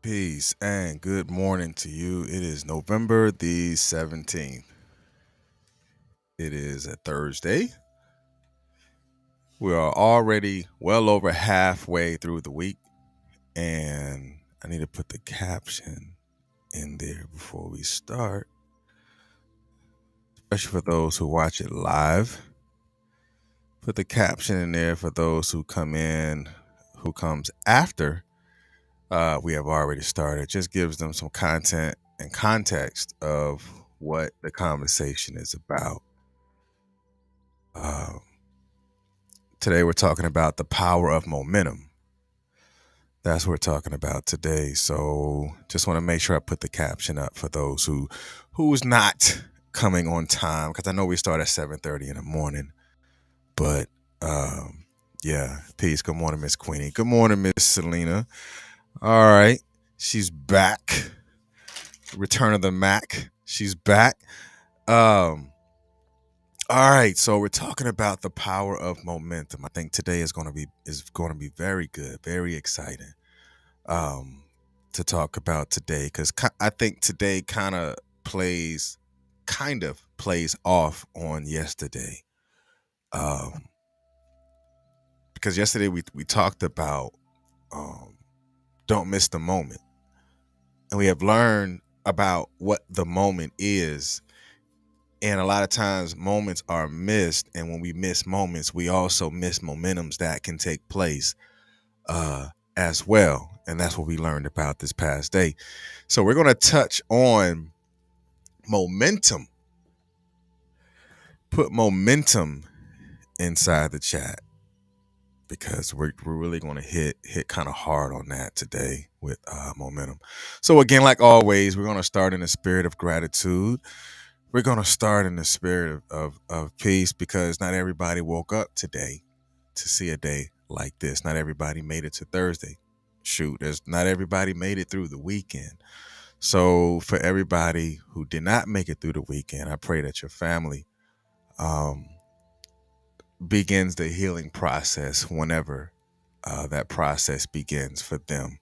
Peace and good morning to you. It is November the 17th. It is a Thursday. We are already well over halfway through the week, and I need to put the caption in there before we start, especially for those who watch it live. Put the caption in there for those who who comes after we have already started. Just gives them some content and context of what the conversation is about. Um, Today we're talking about the power of momentum. That's what we're talking about today. So just want to make sure I put the caption up for those who's not coming on time, because I know we start at 7:30 in the morning. But yeah, peace. Good morning, Miss Queenie. Good morning, Miss Selena. All right, she's back. Return of the Mac. She's back. All right, so we're talking about the power of momentum. I think today is going to be very good, very exciting um, to talk about today, because I think today kind of plays off on yesterday, um, because yesterday we talked about um, don't miss the moment, and we have learned about what the moment is. And a lot of times moments are missed. And when we miss moments, we also miss momentums that can take place as well. And that's what we learned about this past day. So we're going to touch on momentum. Put momentum inside the chat, because we're really going to hit kind of hard on that today with momentum. So again, like always, we're going to start in the spirit of gratitude. We're going to start in the spirit of peace, because not everybody woke up today to see a day like this. Not everybody made it to Thursday. Shoot, there's not everybody made it through the weekend. So for everybody who did not make it through the weekend, I pray that your family um, begins the healing process whenever that process begins for them.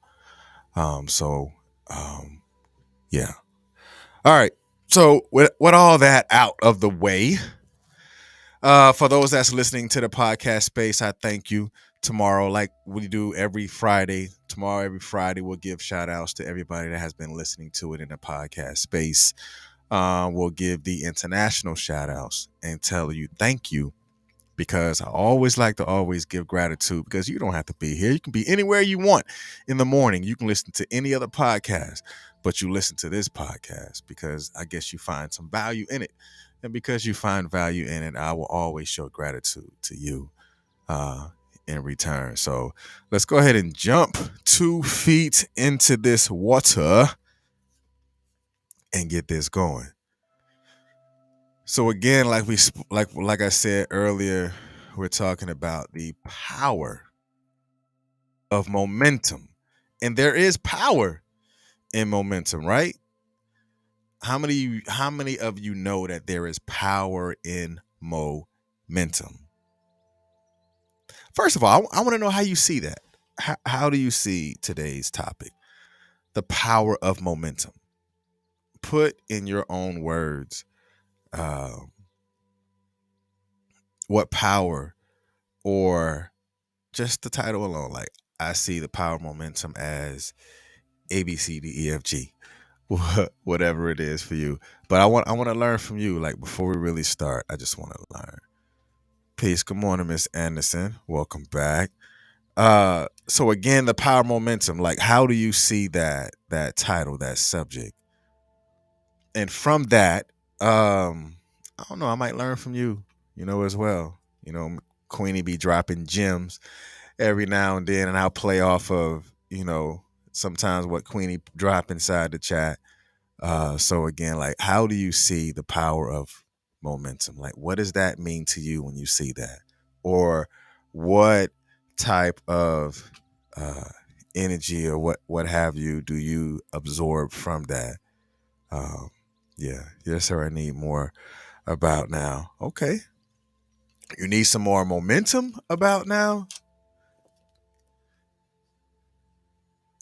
So, um, yeah. All right. So with all that out of the way, for those that's listening to the podcast space, I thank you. Tomorrow, like we do every Friday, every Friday, we'll give shout outs to everybody that has been listening to it in the podcast space. We'll give the international shout outs and tell you thank you, because I always like to always give gratitude, because you don't have to be here. You can be anywhere you want in the morning. You can listen to any other podcast, but you listen to this podcast because I guess you find some value in it. And because you find value in it, I will always show gratitude to you uh, in return. So let's go ahead and jump 2 feet into this water and get this going. So again, like I said earlier, we're talking about the power of momentum. And there is power in momentum, right? How many of you know that there is power in momentum? First of all, I want to know how you see that. How do you see today's topic? The power of momentum. Put in your own words um, what power, or just the title alone. Like, I see the power of momentum as A, B, C, D, E, F, G, whatever it is for you. But I want to learn from you. Like, before we really start, I just want to learn. Peace. Good morning, Miss Anderson. Welcome back. So again, the power of momentum. Like, how do you see that title, that subject? And from that, I don't know. I might learn from you, as well. Queenie be dropping gems every now and then, and I'll play off of sometimes what Queenie drop inside the chat. So again, like, how do you see the power of momentum? Like, what does that mean to you when you see that? Or what type of uh, energy, or what have you, do you absorb from that? Um, yeah, yes, sir. I need more about now. Okay, you need some more momentum about now.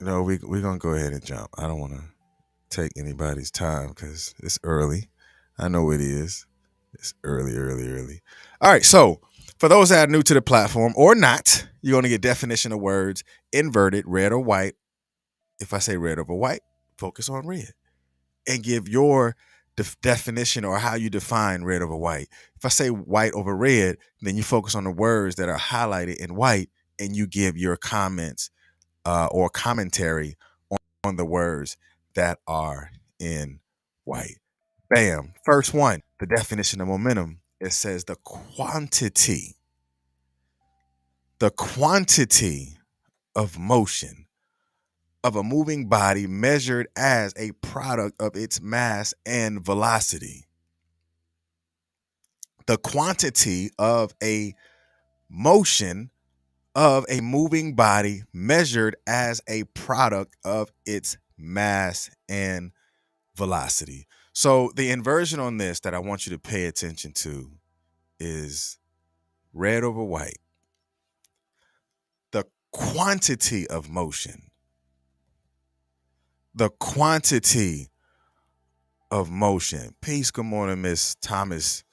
No, we're gonna go ahead and jump. I don't want to take anybody's time because it's early. I know it is. It's early, early, early. All right. So for those that are new to the platform or not, you're gonna get definition of words inverted, red or white. If I say red over white, focus on red and give your definition or how you define red over white. If I say white over red, then you focus on the words that are highlighted in white and you give your comments or commentary on the words that are in white. Bam. First one, the definition of momentum. It says the quantity of motion of a moving body measured as a product of its mass and velocity. The quantity of a motion of a moving body measured as a product of its mass and velocity. So the inversion on this that I want you to pay attention to is red over white. The quantity of motion. The quantity of motion. Peace. Good morning, Miss Thomas.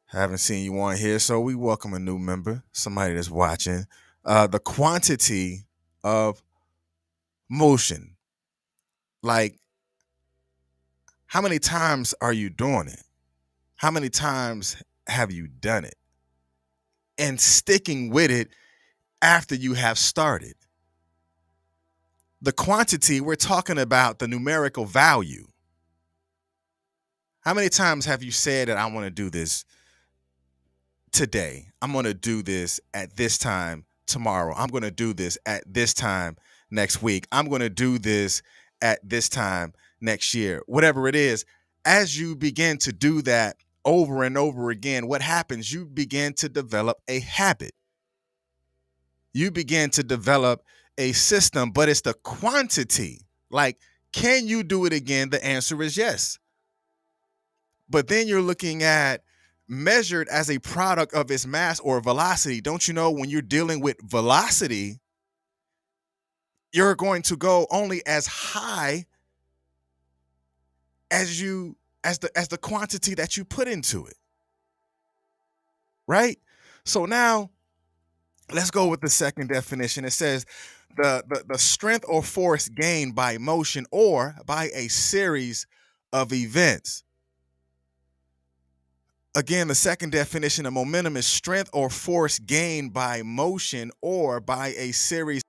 Haven't seen you on here, so we welcome a new member, somebody that's watching. The quantity of motion. Like, how many times are you doing it? How many times have you done it? And sticking with it after you have started. The quantity, we're talking about the numerical value. How many times have you said that I want to do this today? I'm going to do this at this time tomorrow. I'm going to do this at this time next week. I'm going to do this at this time next year. Whatever it is, as you begin to do that over and over again, what happens? You begin to develop a habit. You begin to develop a system, but it's the quantity. Like, can you do it again? The answer is yes. But then you're looking at measured as a product of its mass or velocity. Don't you know when you're dealing with velocity, you're going to go only as high as the quantity that you put into it. Right? So now let's go with the second definition. It says the strength or force gained by motion or by a series of events. Again, the second definition of momentum is strength or force gained by motion or by a series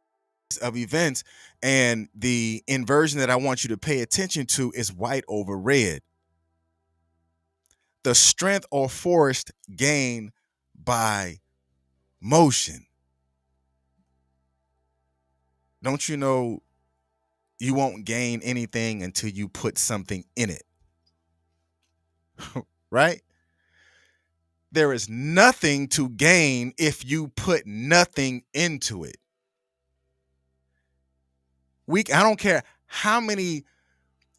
of events. And the inversion that I want you to pay attention to is white over red. The strength or force gained by motion. Don't you know you won't gain anything until you put something in it? Right? There is nothing to gain if you put nothing into it. I don't care how many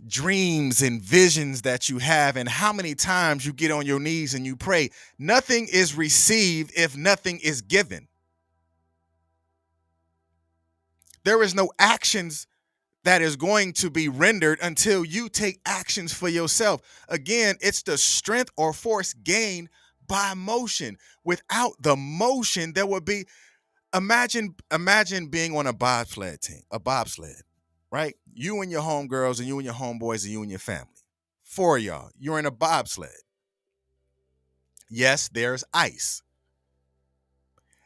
dreams and visions that you have and how many times you get on your knees and you pray. Nothing is received if nothing is given. There is no actions that is going to be rendered until you take actions for yourself. Again, it's the strength or force gained by motion. Without the motion, there would be imagine being on a bobsled team, right? You and your homegirls and you and your homeboys and you and your family. Four of y'all, you're in a bobsled. Yes, there's ice.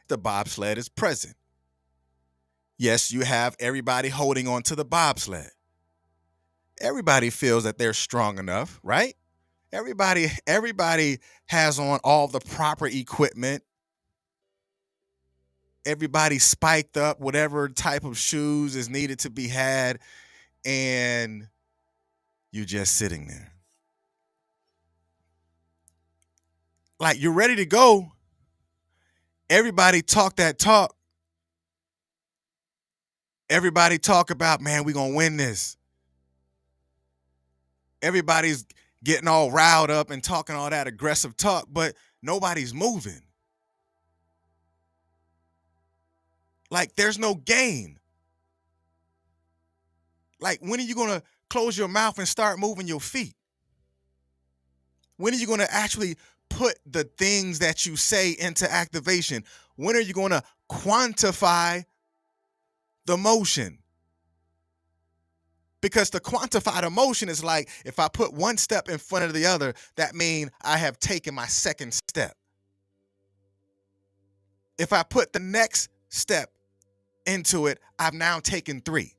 The bobsled is present. Yes, you have everybody holding on to the bobsled. Everybody feels that they're strong enough, right? Everybody has on all the proper equipment. Everybody spiked up whatever type of shoes is needed to be had, and you're just sitting there. Like, you're ready to go. Everybody talk that talk. Everybody talk about, man, we're going to win this. Everybody's getting all riled up and talking all that aggressive talk, but nobody's moving. Like, there's no gain. Like, when are you going to close your mouth and start moving your feet? When are you going to actually put the things that you say into activation? When are you going to quantify the motion? Because to quantify the motion is like, if I put one step in front of the other, that means I have taken my second step. If I put the next step into it, I've now taken three.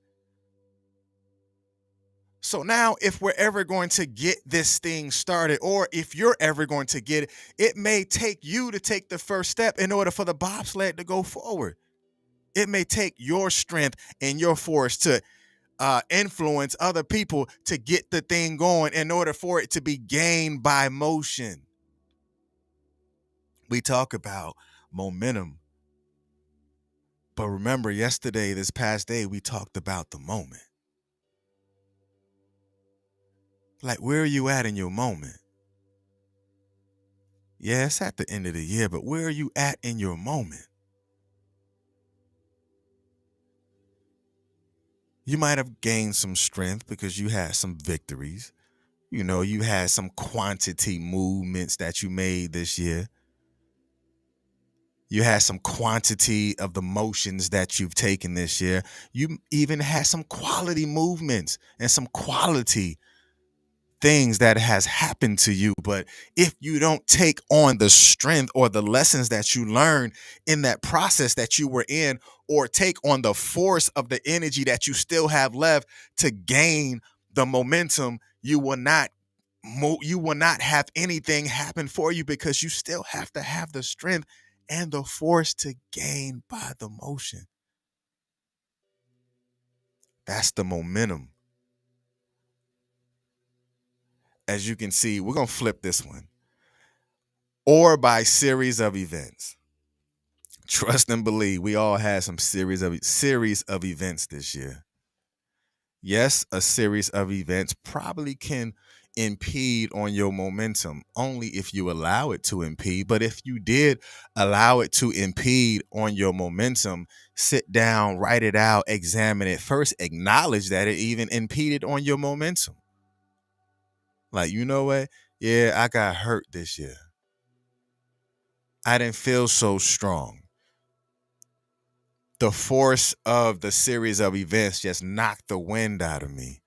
So now, if we're ever going to get this thing started, or if you're ever going to get it, it may take you to take the first step in order for the bobsled to go forward. It may take your strength and your force to influence other people to get the thing going in order for it to be gained by motion. We talk about momentum. But remember, yesterday, this past day, we talked about the moment. Like, where are you at in your moment? Yeah, it's at the end of the year, but where are you at in your moment? You might have gained some strength because you had some victories. You know, you had some quantity movements that you made this year. You had some quantity of the motions that you've taken this year. You even had some quality movements and some quality things that has happened to you. But if you don't take on the strength or the lessons that you learned in that process that you were in, or take on the force of the energy that you still have left to gain the momentum, you will not have anything happen for you, because you still have to have the strength and the force to gain by the motion. That's the momentum. As you can see, we're going to flip this one. Or by series of events. Trust and believe, we all had some series of events this year. Yes, a series of events probably can impede on your momentum only if you allow it to impede. But if you did allow it to impede on your momentum, sit down, write it out, examine it. First, acknowledge that it even impeded on your momentum. Like, you know what? Yeah, I got hurt this year. I didn't feel so strong. The force of the series of events just knocked the wind out of me,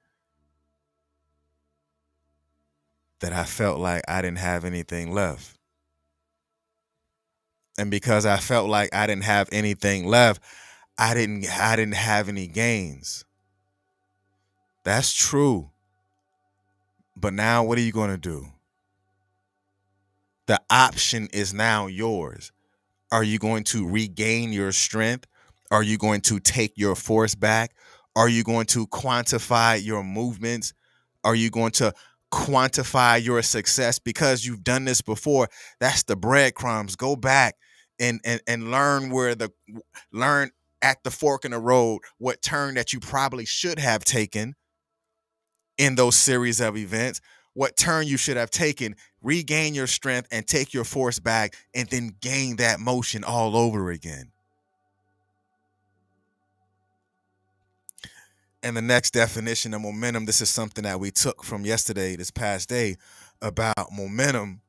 that I felt like I didn't have anything left. And because I felt like I didn't have anything left, I didn't have any gains. That's true. But now what are you going to do? The option is now yours. Are you going to regain your strength? Are you going to take your force back? Are you going to quantify your movements? Are you going to quantify your success because you've done this before? That's the breadcrumbs. Go back and learn at the fork in the road what turn that you probably should have taken in those series of events, what turn you should have taken, regain your strength and take your force back, and then gain that motion all over again. And the next definition of momentum, this is something that we took from yesterday, this past day, about momentum.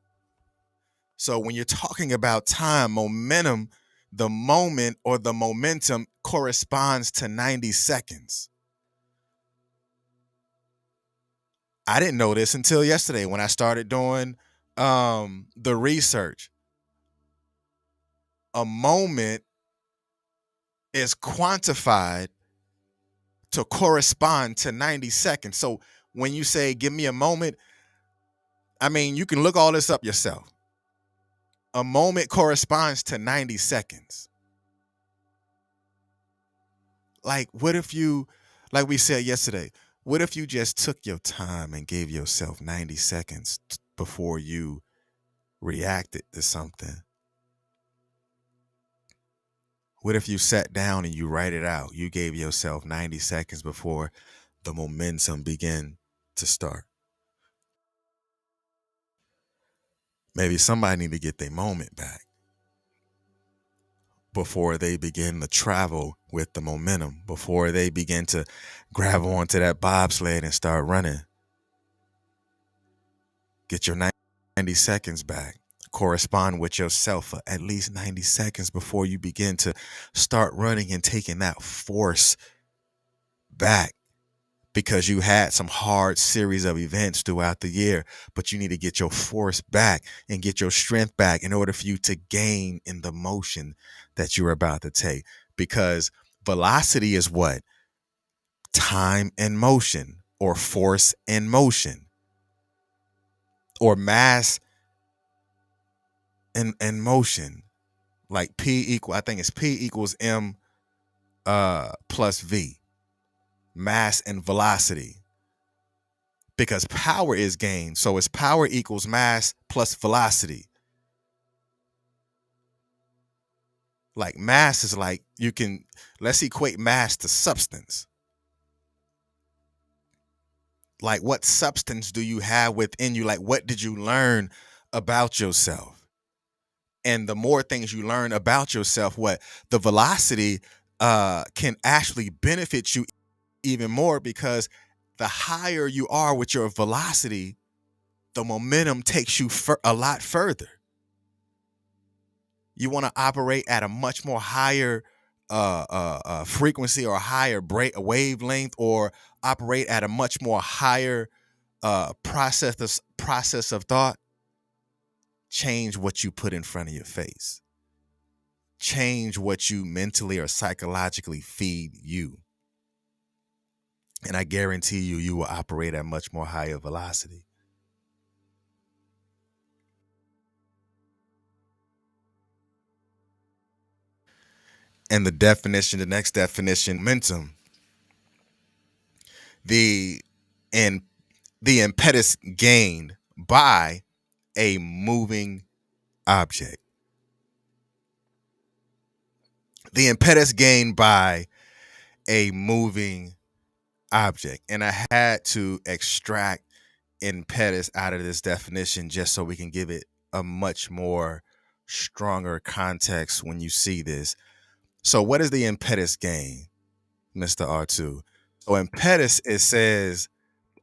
So when you're talking about time, momentum, the moment or the momentum corresponds to 90 seconds. I didn't know this until yesterday when I started doing the research. A moment is quantified to correspond to 90 seconds. So when you say, give me a moment, I mean, you can look all this up yourself. A moment corresponds to 90 seconds. Like, what if you, like we said yesterday, what if you just took your time and gave yourself 90 seconds before you reacted to something? What if you sat down and you write it out? You gave yourself 90 seconds before the momentum began to start. Maybe somebody need to get their moment back. before they begin to travel with the momentum, before they begin to grab onto that bobsled and start running. Get your 90 seconds back. Correspond with yourself for at least 90 seconds before you begin to start running and taking that force back, because you had some hard series of events throughout the year, but you need to get your force back and get your strength back in order for you to gain in the motion that you're about to take. Because velocity is what? Time and motion, or force and motion, or mass and motion. Like I think it's P equals M plus V. Mass and velocity. Because power is gained. So it's power equals mass plus velocity. Like mass is like, let's equate mass to substance. Like, what substance do you have within you? Like, what did you learn about yourself? And the more things you learn about yourself, what the velocity can actually benefit you even more, because the higher you are with your velocity, the momentum takes you a lot further. You want to operate at a much more higher frequency, or higher wavelength, or operate at a much more higher process of thought. Change what you put in front of your face. Change what you mentally or psychologically feed you. And I guarantee you will operate at much more higher velocity. And the next definition, momentum. The impetus gained by a moving object. The impetus gained by a moving object. And I had to extract impetus out of this definition just so we can give it a much more stronger context when you see this. So what is the impetus gain, Mr. R2? So impetus, it says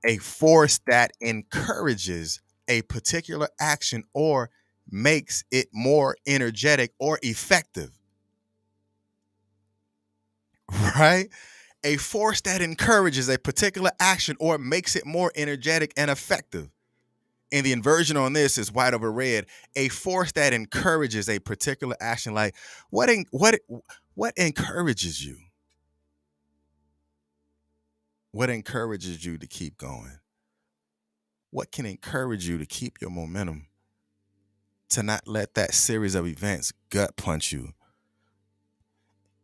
a force that encourages a particular action or makes it more energetic or effective. Right? A force that encourages a particular action or makes it more energetic and effective. And the inversion on this is white over red. A force that encourages a particular action. Like, what encourages you? What encourages you to keep going? What can encourage you to keep your momentum? To not let that series of events gut punch you.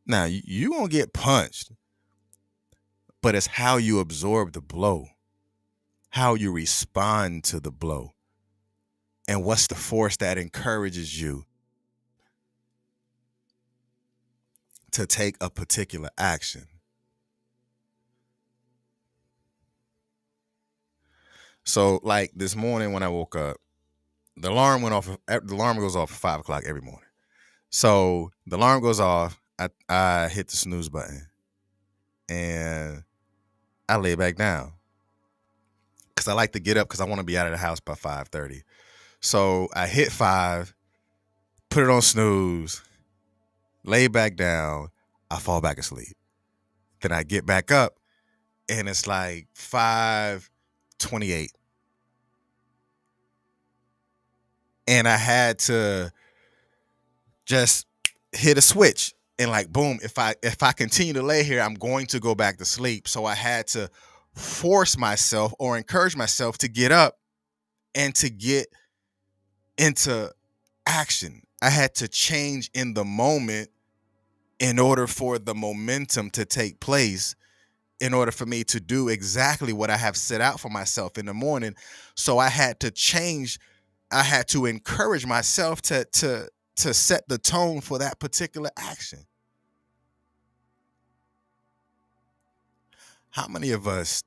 Now, you won't get punched, but it's how you absorb the blow, how you respond to the blow, and what's the force that encourages you to take a particular action. So, like this morning when I woke up, the alarm went off. The alarm goes off at 5 o'clock every morning. So the alarm goes off. I hit the snooze button, and I lay back down because I like to get up because I want to be out of the house by 5:30. So I hit 5, put it on snooze, lay back down. I fall back asleep. Then I get back up, and it's like 5:28. And I had to just hit a switch and like, boom, if I continue to lay here, I'm going to go back to sleep. So I had to force myself or encourage myself to get up and to get into action. I had to change in the moment in order for the momentum to take place, in order for me to do exactly what I have set out for myself in the morning. So I had to change. I had to encourage myself to set the tone for that particular action. How many of us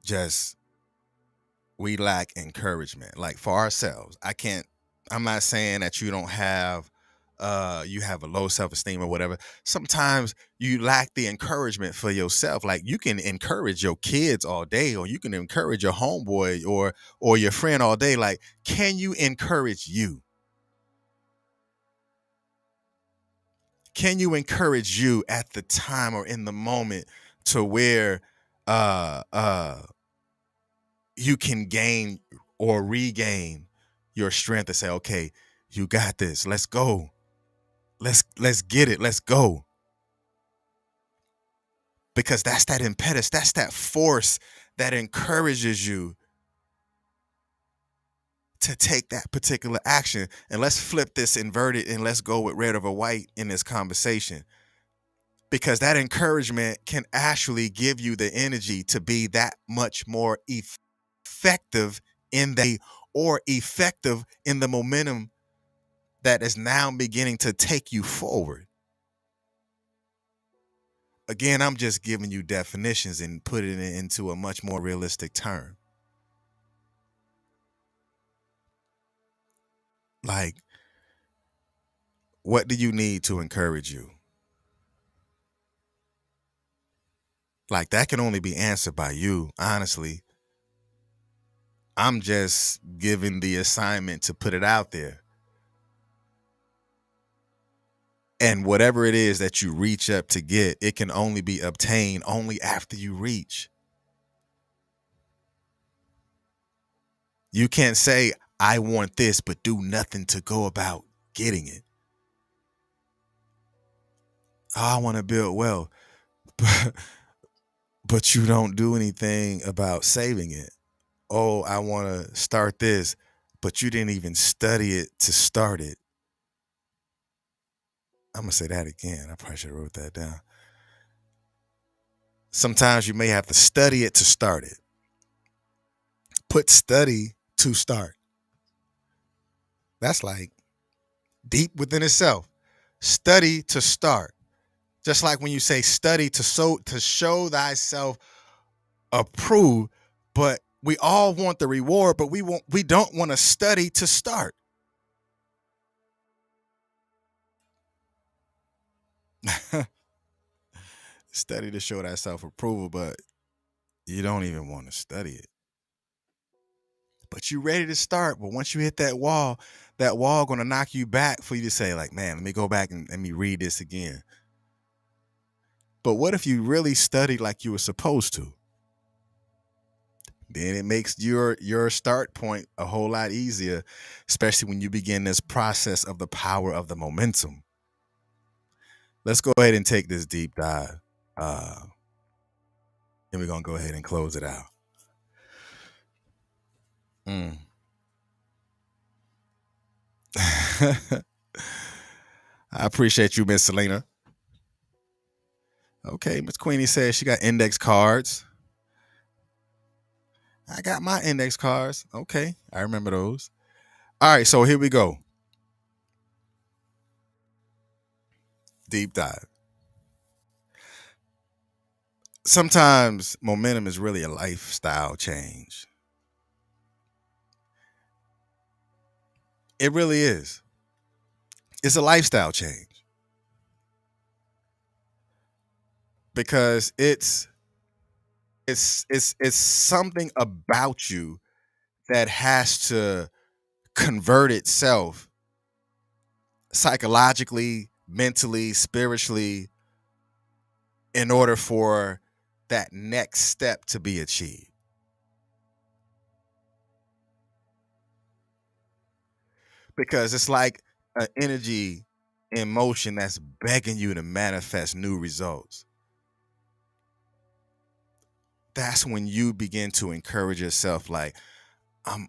we lack encouragement, like for ourselves? I'm not saying that you don't have you have a low self-esteem or whatever, sometimes you lack the encouragement for yourself. Like, you can encourage your kids all day, or you can encourage your homeboy or your friend all day. Like, can you encourage you? Can you encourage you at the time or in the moment to where uh uh you can gain or regain your strength to say, okay, you got this. Let's go. Let's get it. Let's go. Because that's that impetus, that's that force that encourages you to take that particular action. And let's flip this inverted and let's go with red over white in this conversation. Because that encouragement can actually give you the energy to be that much more effective in the or effective in the momentum that is now beginning to take you forward. Again, I'm just giving you definitions and putting it into a much more realistic term. Like, what do you need to encourage you? Like, that can only be answered by you, honestly. I'm just giving the assignment to put it out there. And whatever it is that you reach up to get, it can only be obtained only after you reach. You can't say, I want this, but do nothing to go about getting it. Oh, I want to build wealth, but you don't do anything about saving it. Oh, I want to start this, but you didn't even study it to start it. I'm going to say that again. I probably should have wrote that down. Sometimes you may have to study it to start it. Put study to start. That's like deep within itself. Study to start. Just like when you say study to show thyself approved, but we all want the reward, but we don't want to study to start. Study to show thyself approval, but you don't even want to study it. But you ready to start. But once you hit that wall gonna knock you back for you to say, like, man, let me go back and let me read this again. But what if you really studied like you were supposed to? Then it makes your start point a whole lot easier, especially when you begin this process of the power of the momentum. Let's go ahead and take this deep dive. And we're gonna go ahead and close it out. Mm. I appreciate you, Miss Selena. Okay, Miss Queenie says she got index cards. I got my index cards. Okay, I remember those. All right, so here we go. Deep dive. Sometimes momentum is really a lifestyle change. It really is. It's a lifestyle change because it's something about you that has to convert itself psychologically, mentally, spiritually in order for that next step to be achieved. Because it's like an energy in motion that's begging you to manifest new results. That's when you begin to encourage yourself, like, I'm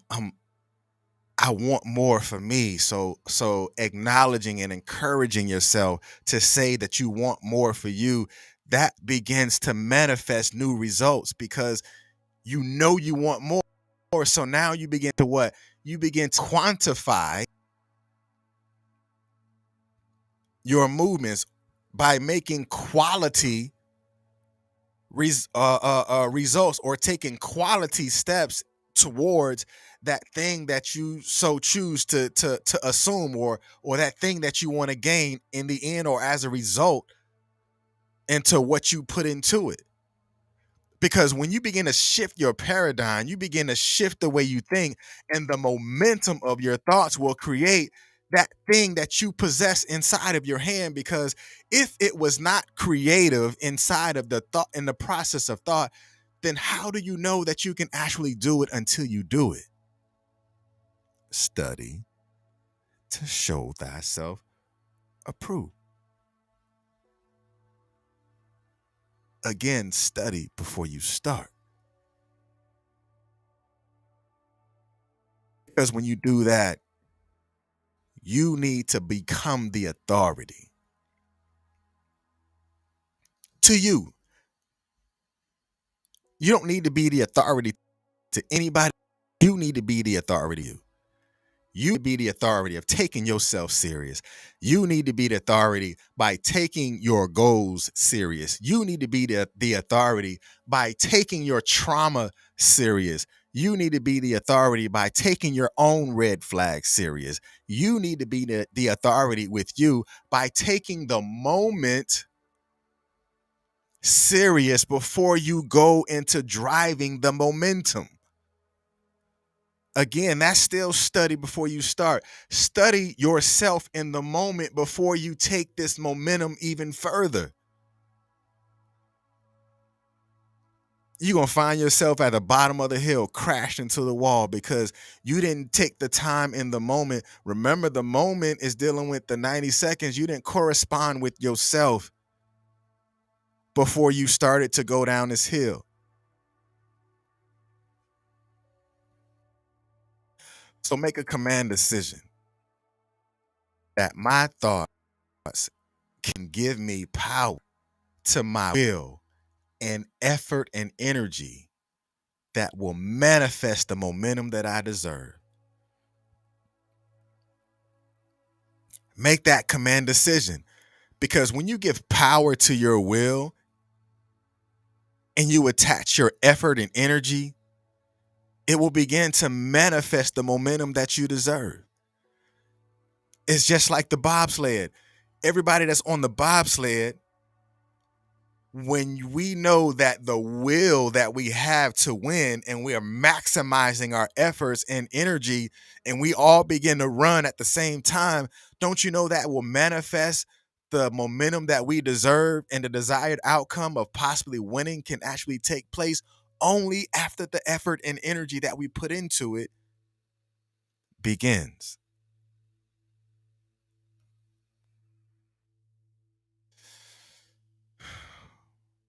I want more for me. So acknowledging and encouraging yourself to say that you want more for you, that begins to manifest new results because you know you want more. So now you begin to what? You begin to quantify your movements by making quality results or taking quality steps towards that thing that you so choose to assume, or that thing that you want to gain in the end or as a result into what you put into it. Because when you begin to shift your paradigm, you begin to shift the way you think, and the momentum of your thoughts will create that thing that you possess inside of your hand. Because if it was not creative inside of the thought, in the process of thought, then how do you know that you can actually do it until you do it? Study to show thyself approved. Again, study before you start. Because when you do that, you need to become the authority. To you, you don't need to be the authority to anybody. You need to be the authority to you. You need to be the authority of taking yourself serious. You need to be the authority by taking your goals serious. You need to be the authority by taking your trauma serious. You need to be the authority by taking your own red flag serious. You need to be the authority with you by taking the moment serious before you go into driving the momentum. Again, that's still study before you start. Study yourself in the moment before you take this momentum even further. You're going to find yourself at the bottom of the hill, crashed into the wall because you didn't take the time in the moment. Remember, the moment is dealing with the 90 seconds. You didn't correspond with yourself before you started to go down this hill. So make a command decision that my thoughts can give me power to my will and effort and energy that will manifest the momentum that I deserve. Make that command decision, because when you give power to your will and you attach your effort and energy, it will begin to manifest the momentum that you deserve. It's just like the bobsled. Everybody that's on the bobsled, when we know that the will that we have to win and we are maximizing our efforts and energy, and we all begin to run at the same time, don't you know that will manifest the momentum that we deserve, and the desired outcome of possibly winning can actually take place only after the effort and energy that we put into it begins.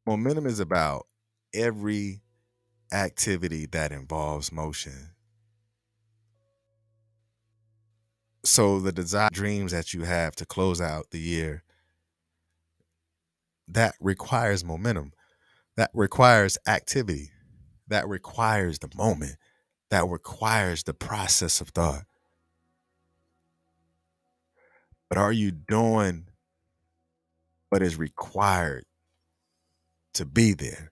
Momentum is about every activity that involves motion. So the desire dreams that you have to close out the year, that requires momentum. That requires activity. That requires the moment. That requires the process of thought. But are you doing what is required to be there?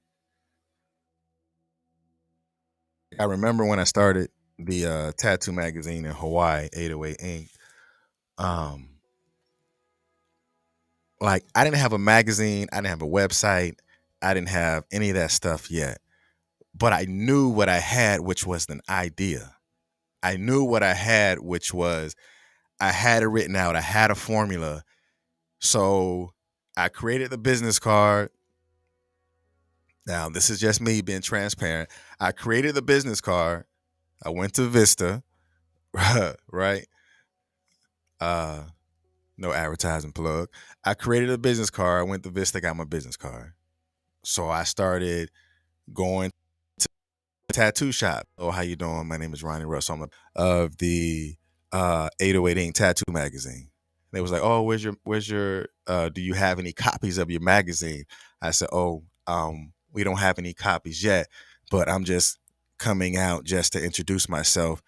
I remember when I started the tattoo magazine in Hawaii, 808 Inc. Um, like, I didn't have a magazine, I didn't have a website, I didn't have any of that stuff yet. But I knew what I had, which was an idea. I knew what I had, which was I had it written out. I had a formula. So I created the business card. Now, this is just me being transparent. I created the business card. I went to Vista, right? Uh, no advertising plug. I created a business card. I went to Vista, got my business card. So I started going to the tattoo shop. Oh, how you doing? My name is Ronnie Russell. I'm of the 808 Inc. Tattoo magazine. They was like, "Oh, where's your do you have any copies of your magazine?" I said, "Oh, we don't have any copies yet, but I'm just coming out just to introduce myself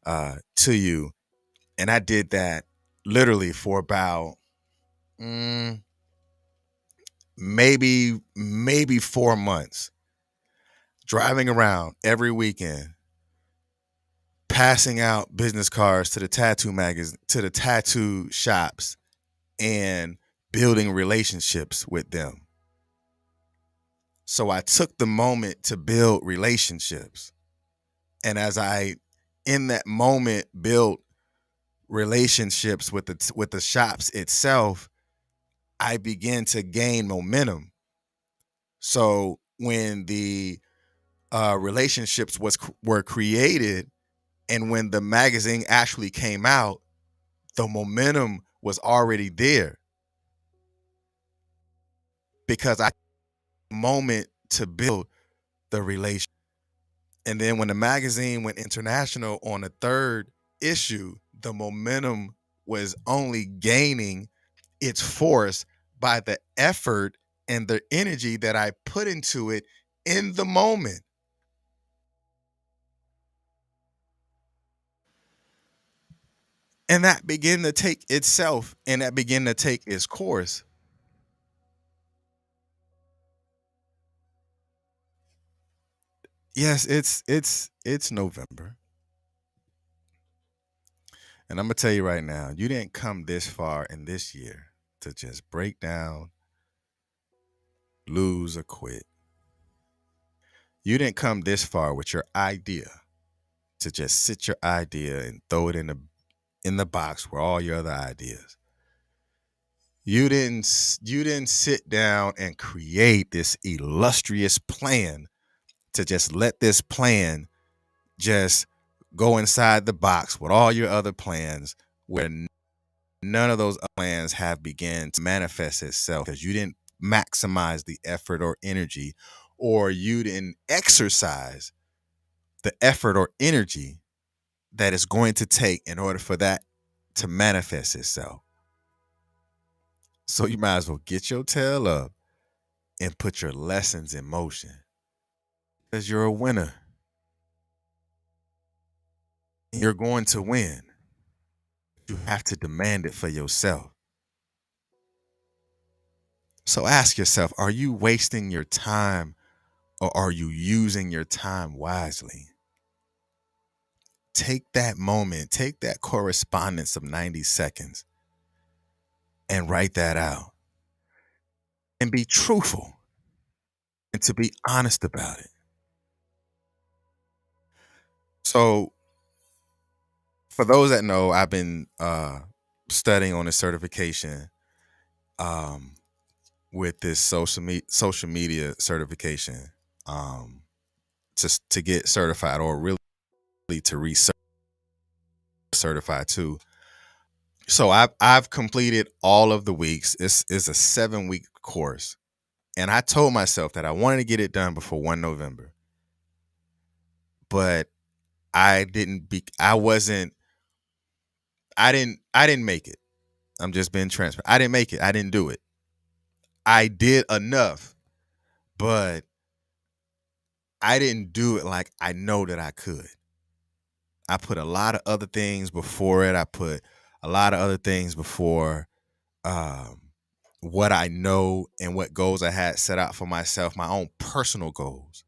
to you." And I did that literally for about maybe 4 months, driving around every weekend, passing out business cards to the tattoo magazine, to the tattoo shops, and building relationships with them. So I took the moment to build relationships. And as I, in that moment, built relationships with the shops itself, I began to gain momentum. So when the relationships were created, and when the magazine actually came out, the momentum was already there because I had a moment to build the relation. And then when the magazine went international on the third issue, the momentum was only gaining its force by the effort and the energy that I put into it in the moment. And that began to take itself and that began to take its course. Yes, it's November. And I'm gonna tell you right now, you didn't come this far in this year to just break down, lose, or quit. You didn't come this far with your idea to just sit your idea and throw it in the box where all your other ideas. You didn't sit down and create this illustrious plan to just let this plan just go inside the box with all your other plans where none of those plans have begun to manifest itself because you didn't maximize the effort or energy, or you didn't exercise the effort or energy that it's going to take in order for that to manifest itself. So you might as well get your tail up and put your lessons in motion because you're a winner. You're going to win. You have to demand it for yourself. So ask yourself, are you wasting your time or are you using your time wisely? Take that moment, take that correspondence of 90 seconds and write that out and be truthful and to be honest about it. So, for those that know, I've been studying on a certification um, with this social media certification to get certified or really to recertify too. So I've completed all of the weeks. It's a 7-week course, and I told myself that I wanted to get it done before 1 November, but I didn't. I wasn't. I didn't make it. I'm just being transparent. I didn't make it. I didn't do it. I did enough, but I didn't do it like I know that I could. I put a lot of other things before it. I put a lot of other things before um, what I know and what goals I had set out for myself, my own personal goals.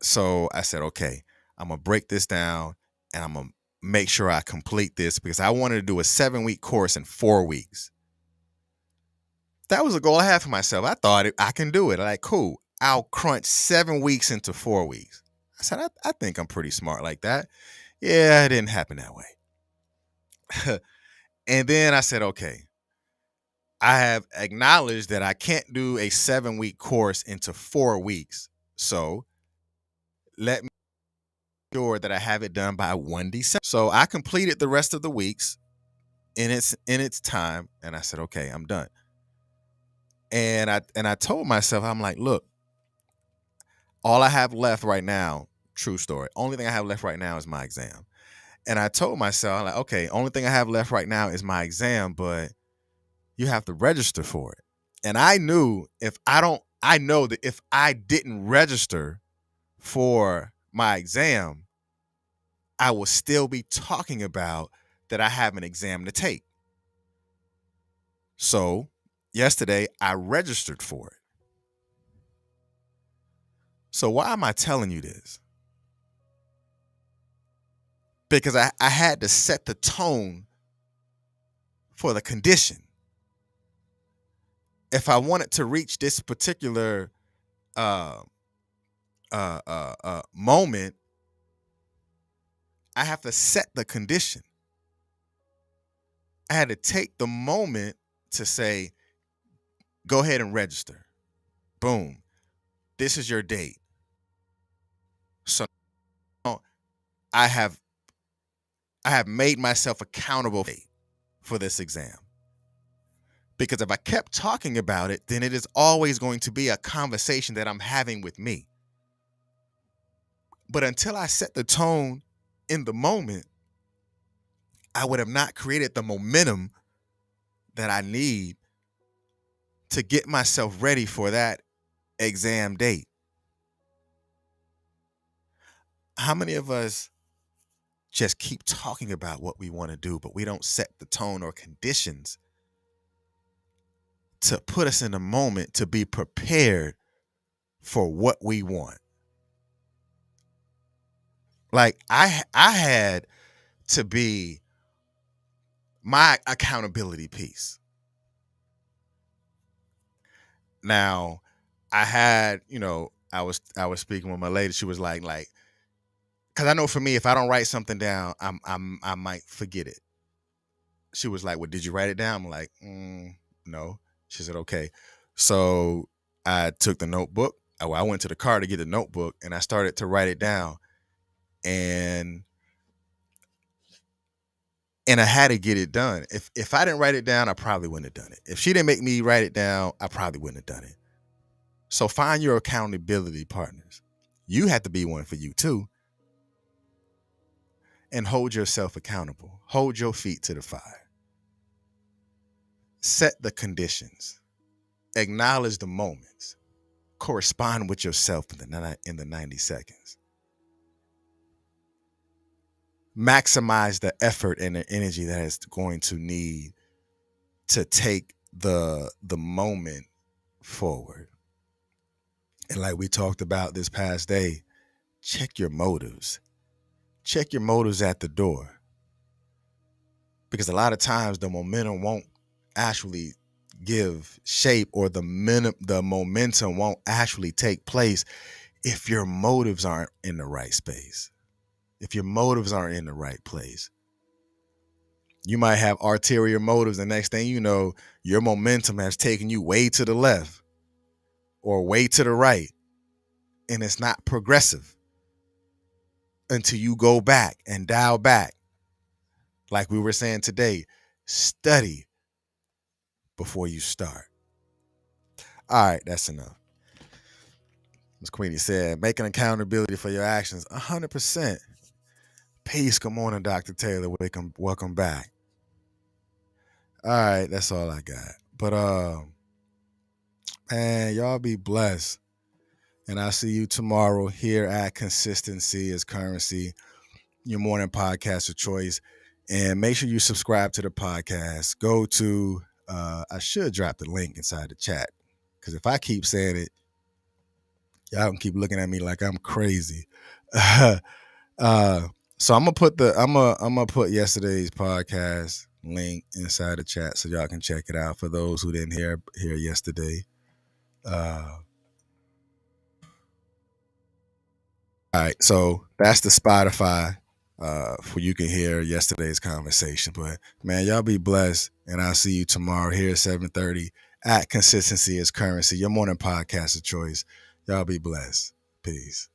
So I said, okay, I'm going to break this down and I'm going to make sure I complete this because I wanted to do a 7-week course in 4 weeks. That was a goal I had for myself. I thought I can do it. Like, cool. I'll crunch 7 weeks into 4 weeks. I said, I think I'm pretty smart like that. Yeah, it didn't happen that way. And then I said, okay, I have acknowledged that I can't do a 7-week course into 4 weeks. So let me make sure that I have it done by 1 December. So I completed the rest of the weeks in its time, and I said, okay, I'm done. And I told myself, I'm like, look, all I have left right now, true story. Only thing I have left right now is my exam. And I told myself, like, okay, only thing I have left right now is my exam, but you have to register for it. And I knew I know that if I didn't register for my exam, I will still be talking about that I have an exam to take. So yesterday I registered for it. So why am I telling you this? because I had to set the tone for the condition. If I wanted to reach this particular uh, moment, I have to set the condition. I had to take the moment to say, go ahead and register. Boom. This is your date. So I have made myself accountable for this exam. Because if I kept talking about it, then it is always going to be a conversation that I'm having with me. But until I set the tone in the moment, I would have not created the momentum that I need to get myself ready for that exam date. How many of us just keep talking about what we want to do, but we don't set the tone or conditions to put us in the moment to be prepared for what we want? Like I had to be my accountability piece. Now, I had, I was speaking with my lady. She was like, because I know for me, if I don't write something down, I might forget it. She was like, "Well, did you write it down?" I'm like, "No." She said, "Okay." So I took the notebook. I went to the car to get the notebook, and I started to write it down. And I had to get it done. If I didn't write it down, I probably wouldn't have done it. If she didn't make me write it down, I probably wouldn't have done it. So find your accountability partners. You have to be one for you too. And hold yourself accountable. Hold your feet to the fire. Set the conditions. Acknowledge the moments. Correspond with yourself in the 90 seconds. Maximize the effort and the energy that is going to need to take the moment forward. And like we talked about this past day, check your motives. Check your motives at the door. Because a lot of times the momentum won't actually give shape, or the momentum won't actually take place if your motives aren't in the right space. If your motives aren't in the right place. You might have ulterior motives. The next thing you know, your momentum has taken you way to the left or way to the right. And it's not progressive until you go back and dial back. Like we were saying today, study before you start. All right, that's enough. As Queenie said, making accountability for your actions, 100%. Peace. Good morning, Dr. Taylor. Welcome back. All right, that's all I got. But man, y'all be blessed. And I'll see you tomorrow here at Consistency is Currency, your morning podcast of choice. And make sure you subscribe to the podcast. Go to, I should drop the link inside the chat. Because if I keep saying it, y'all can keep looking at me like I'm crazy. So I'm gonna put yesterday's podcast link inside the chat so y'all can check it out for those who didn't hear yesterday. All right, so that's the Spotify for you can hear yesterday's conversation. But man, y'all be blessed, and I'll see you tomorrow here at 7:30 at Consistency is Currency, your morning podcast of choice. Y'all be blessed. Peace.